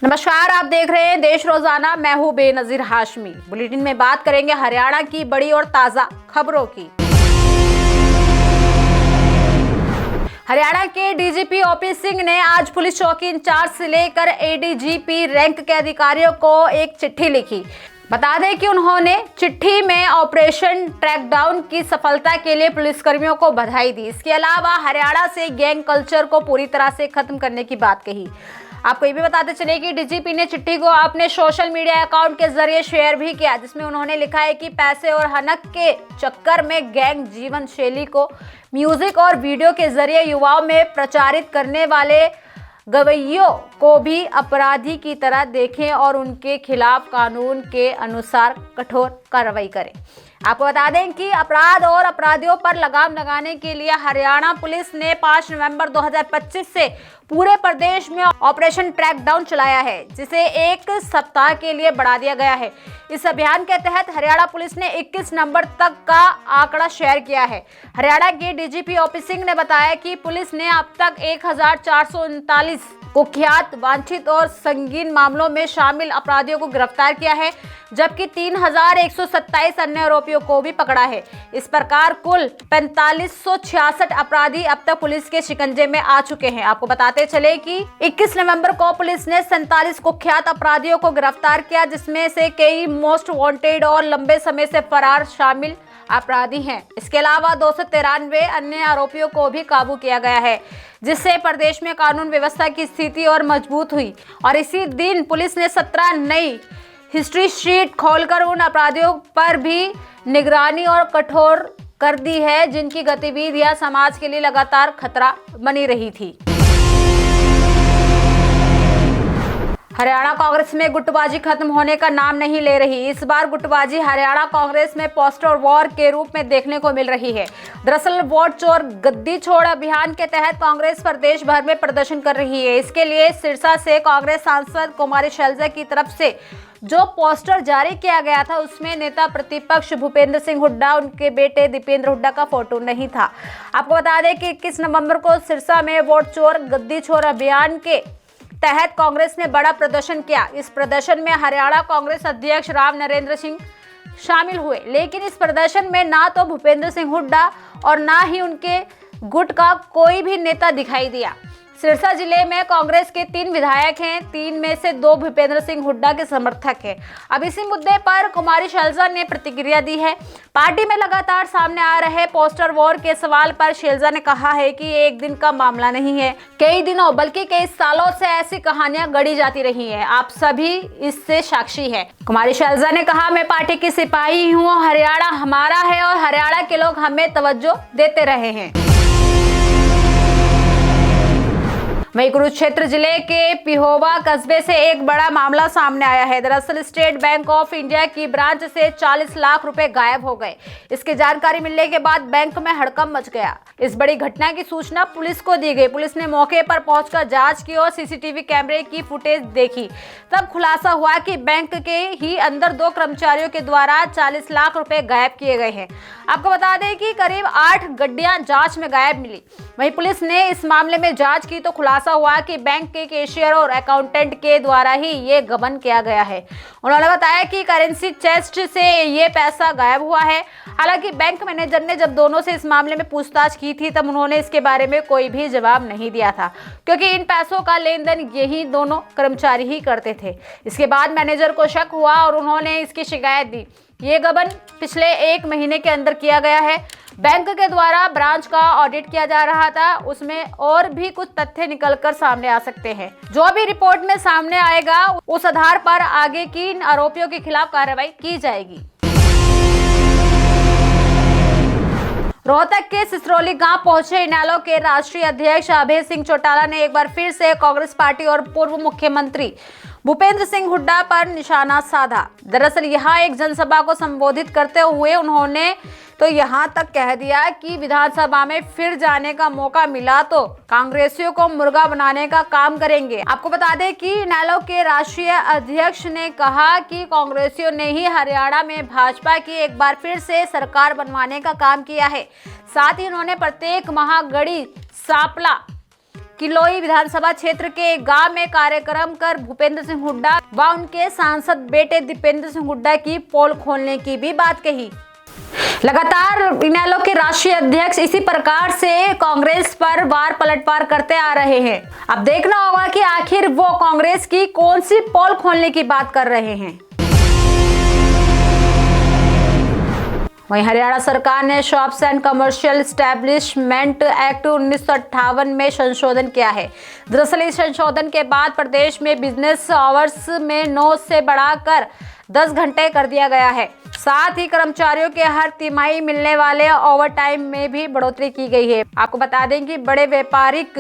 नमस्कार, आप देख रहे हैं देश रोजाना। मैं हूं बेनजीर हाशमी। बुलेटिन में बात करेंगे हरियाणा की बड़ी और ताजा खबरों की। हरियाणा के डीजीपी ओपी सिंह ने आज पुलिस चौकी इंचार्ज से लेकर एडीजीपी रैंक के अधिकारियों को एक चिट्ठी लिखी। बता दें कि उन्होंने चिट्ठी में ऑपरेशन ट्रैकडाउन की सफलता के लिए पुलिसकर्मियों को बधाई दी। इसके अलावा हरियाणा से गैंग कल्चर को पूरी तरह से खत्म करने की बात कही। आपको ये भी बताते चले कि डीजीपी ने चिट्ठी को अपने सोशल मीडिया अकाउंट के जरिए शेयर भी किया, जिसमें उन्होंने लिखा है कि पैसे और हनक के चक्कर में गैंग जीवन शैली को म्यूजिक और वीडियो के जरिए युवाओं में प्रचारित करने वाले गवैयों को भी अपराधी की तरह देखें और उनके खिलाफ कानून के अनुसार कठोर कार्रवाई करें। आपको बता दें कि अपराध और अपराधियों पर लगाम लगाने के लिए हरियाणा पुलिस ने 5 नवंबर 2025 से पूरे प्रदेश में ऑपरेशन ट्रैकडाउन चलाया है, जिसे एक सप्ताह के लिए बढ़ा दिया गया है। इस अभियान के तहत हरियाणा पुलिस ने 21 नवंबर तक का आंकड़ा शेयर किया है। हरियाणा के डीजीपी ओपी सिंह ने बताया कि पुलिस ने अब तक 1439 कुख्यात, वांछित और संगीन मामलों में शामिल अपराधियों को गिरफ्तार किया है, जबकि 3127 अन्य आरोपियों को भी पकड़ा है। इस प्रकार कुल 4566 अपराधी अब तक पुलिस के शिकंजे में आ चुके हैं। आपको बताते चले कि 21 नवंबर को पुलिस ने 47 कुख्यात अपराधियों को गिरफ्तार किया, जिसमें से कई मोस्ट वांटेड और लंबे समय से फरार शामिल अपराधी हैं। इसके अलावा 293 अन्य आरोपियों को भी काबू किया गया है, जिससे प्रदेश में कानून व्यवस्था की स्थिति और मजबूत हुई। और इसी दिन पुलिस ने 17 नई हिस्ट्री शीट खोलकर उन अपराधियों पर भी निगरानी और कठोर कर दी है, जिनकी गतिविधियां समाज के लिए लगातार खतरा बनी रही थी। हरियाणा कांग्रेस में गुटबाजी खत्म होने का नाम नहीं ले रही। इस बार गुटबाजी हरियाणा कांग्रेस में पोस्टर वॉर के रूप में देखने को मिल रही है। दरअसल वोट चोर गद्दी छोड़ अभियान के तहत कांग्रेस प्रदेश भर में प्रदर्शन कर रही है। इसके लिए सिरसा से कांग्रेस सांसद कुमारी शैलजा की तरफ से जो पोस्टर जारी किया गया था, उसमें नेता प्रतिपक्ष भूपेंद्र सिंह हुड्डा, उनके बेटे दीपेंद्र हुड्डा का फोटो नहीं था। आपको बता दें कि 21 नवंबर को सिरसा में वोट चोर गद्दी छोड़ अभियान के तहत कांग्रेस ने बड़ा प्रदर्शन किया। इस प्रदर्शन में हरियाणा कांग्रेस अध्यक्ष राव नरेंद्र सिंह शामिल हुए, लेकिन इस प्रदर्शन में ना तो भूपेंद्र सिंह हुड्डा और ना ही उनके गुट का कोई भी नेता दिखाई दिया। सिरसा जिले में कांग्रेस के 3 विधायक हैं, 3 में से 2 भूपेंद्र सिंह हुड्डा के समर्थक हैं। अब इसी मुद्दे पर कुमारी शैलजा ने प्रतिक्रिया दी है। पार्टी में लगातार सामने आ रहे पोस्टर वॉर के सवाल पर शैलजा ने कहा है कि ये एक दिन का मामला नहीं है, कई दिनों बल्कि कई सालों से ऐसी कहानियां गढ़ी जाती रही है। आप सभी इससे साक्षी है। कुमारी शैलजा ने कहा, मैं पार्टी की सिपाही हूँ, हरियाणा हमारा है और हरियाणा के लोग हमें तवज्जो देते रहे हैं। वहीं कुरुक्षेत्र जिले के पिहोवा कस्बे से एक बड़ा मामला सामने आया है। दरअसल स्टेट बैंक ऑफ इंडिया की ब्रांच से 40 लाख रुपए गायब हो गए। इसकी जानकारी मिलने के बाद बैंक में हड़कंप मच गया। इस बड़ी घटना की सूचना पुलिस को दी गई। पुलिस ने मौके पर पहुंचकर जांच की और सीसीटीवी कैमरे की फुटेज देखी। तब खुलासा हुआ कि बैंक के ही अंदर 2 कर्मचारियों के द्वारा 40 लाख रुपए गायब किए गए हैं। आपको बता दें कि करीब 8 गड्डियां जांच में गायब मिली। वहीं पुलिस ने इस मामले में जांच की तो खुलासा हुआ कि बैंक के कैशियर और अकाउंटेंट के द्वारा ही ये गबन किया गया है। उन्होंने बताया कि करेंसी चेस्ट से ये पैसा गायब हुआ है। हालांकि बैंक मैनेजर ने जब दोनों से इस मामले में पूछताछ की थी, तब उन्होंने इसके बारे में कोई भी जवाब नहीं दिया था, क्योंकि इन पैसों का लेन देन यही दोनों कर्मचारी ही करते थे। इसके बाद मैनेजर को शक हुआ और उन्होंने इसकी शिकायत दी। ये गबन पिछले 1 महीने के अंदर किया गया है। बैंक के द्वारा ब्रांच का ऑडिट किया जा रहा था, उसमें और भी कुछ तथ्य निकलकर सामने आ सकते हैं। जो भी रिपोर्ट में सामने आएगा, उस आधार पर आगे की इन आरोपियों के खिलाफ कार्रवाई की जाएगी। रोहतक के सिसरौली गांव पहुंचे इनेलो के राष्ट्रीय अध्यक्ष अभय सिंह चौटाला ने एक बार फिर से कांग्रेस पार्टी और पूर्व मुख्यमंत्री भूपेंद्र सिंह हुड्डा पर निशाना साधा। दरअसल यहां एक जनसभा को संबोधित करते हुए उन्होंने तो यहां तक कह दिया कि विधानसभा में फिर जाने का मौका मिला तो कांग्रेसियों को मुर्गा बनाने का काम करेंगे। आपको बता दें कि इनेलो के राष्ट्रीय अध्यक्ष ने कहा कि कांग्रेसियों ने ही हरियाणा में भाजपा की एक बार फिर से सरकार बनवाने का काम किया है। साथ ही उन्होंने प्रत्येक महागढ़ी सांपला किलोई विधानसभा क्षेत्र के एक गांव में कार्यक्रम कर भूपेंद्र सिंह हुड्डा व उनके सांसद बेटे दीपेंद्र सिंह हुड्डा की पोल खोलने की भी बात कही। लगातार इनेलो के राष्ट्रीय अध्यक्ष इसी प्रकार से कांग्रेस पर वार पलटवार करते आ रहे हैं। अब देखना होगा कि आखिर वो कांग्रेस की कौन सी पोल खोलने की बात कर रहे हैं। वहीं हरियाणा सरकार ने shops and commercial establishment act 1958 में संशोधन किया है। दरअसल इस संशोधन के बाद प्रदेश में बिजनेस आवर्स में 9 से बढ़ाकर 10 घंटे कर दिया गया है। साथ ही कर्मचारियों के हर तिमाही मिलने वाले ओवरटाइम में भी बढ़ोतरी की गई है। आपको बता दें कि बड़े व्यापारिक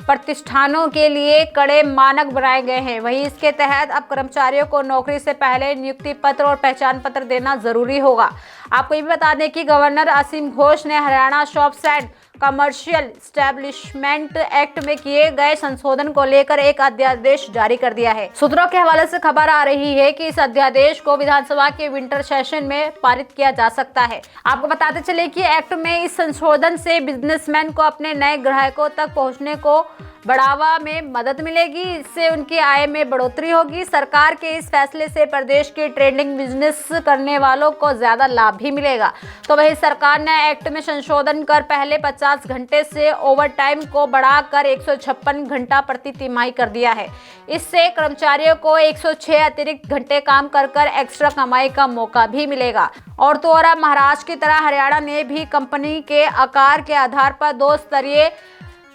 प्रतिष्ठानों के लिए कड़े मानक बनाए गए हैं। वहीं इसके तहत अब कर्मचारियों को नौकरी से पहले नियुक्ति पत्र और पहचान पत्र देना जरूरी होगा। आपको ये भी बता दें कि गवर्नर असीम घोष ने Haryana shops and commercial establishment act में किए गए संशोधन को लेकर एक अध्यादेश जारी कर दिया है। सूत्रों के हवाले से खबर आ रही है कि इस अध्यादेश को विधानसभा के विंटर सेशन में पारित किया जा सकता है। आपको बताते चले कि एक्ट में इस संशोधन से बिजनेसमैन को अपने नए ग्राहकों तक पहुंचने को बढ़ावा में मदद मिलेगी। इससे उनकी आय में बढ़ोतरी होगी। सरकार के इस फैसले से प्रदेश के ट्रेडिंग बिजनेस करने वालों को ज्यादा लाभ भी मिलेगा। तो वही सरकार ने एक्ट में संशोधन कर पहले 50 घंटे से ओवरटाइम को बढ़ाकर 156 घंटा प्रति तिमाही कर दिया है। इससे कर्मचारियों को 106 अतिरिक्त घंटे काम कर एक्स्ट्रा कमाई का मौका भी मिलेगा। और तो और महाराष्ट्र की तरह हरियाणा ने भी कंपनी के आकार के आधार पर 2 स्तरीय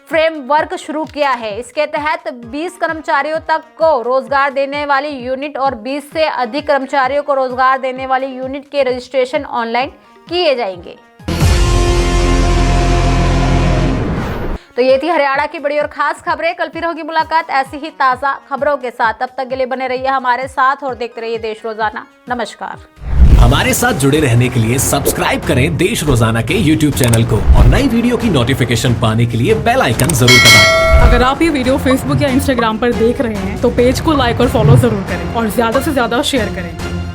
फ्रेमवर्क शुरू किया है। इसके तहत 20 कर्मचारियों तक को रोजगार देने वाली यूनिट और 20 से अधिक कर्मचारियों को रोजगार देने वाली यूनिट के रजिस्ट्रेशन ऑनलाइन किए जाएंगे। तो ये थी हरियाणा की बड़ी और खास खबरें। कल फिर होगी मुलाकात ऐसी ही ताजा खबरों के साथ। तब तक के लिए बने रहिए हमारे साथ और देखते रहिए देश रोजाना। नमस्कार। हमारे साथ जुड़े रहने के लिए सब्सक्राइब करें देश रोजाना के YouTube चैनल को और नई वीडियो की नोटिफिकेशन पाने के लिए बेल आइकन जरूर दबाएं। अगर आप ये वीडियो Facebook या Instagram पर देख रहे हैं तो पेज को लाइक और फॉलो जरूर करें और ज्यादा से ज्यादा शेयर करें।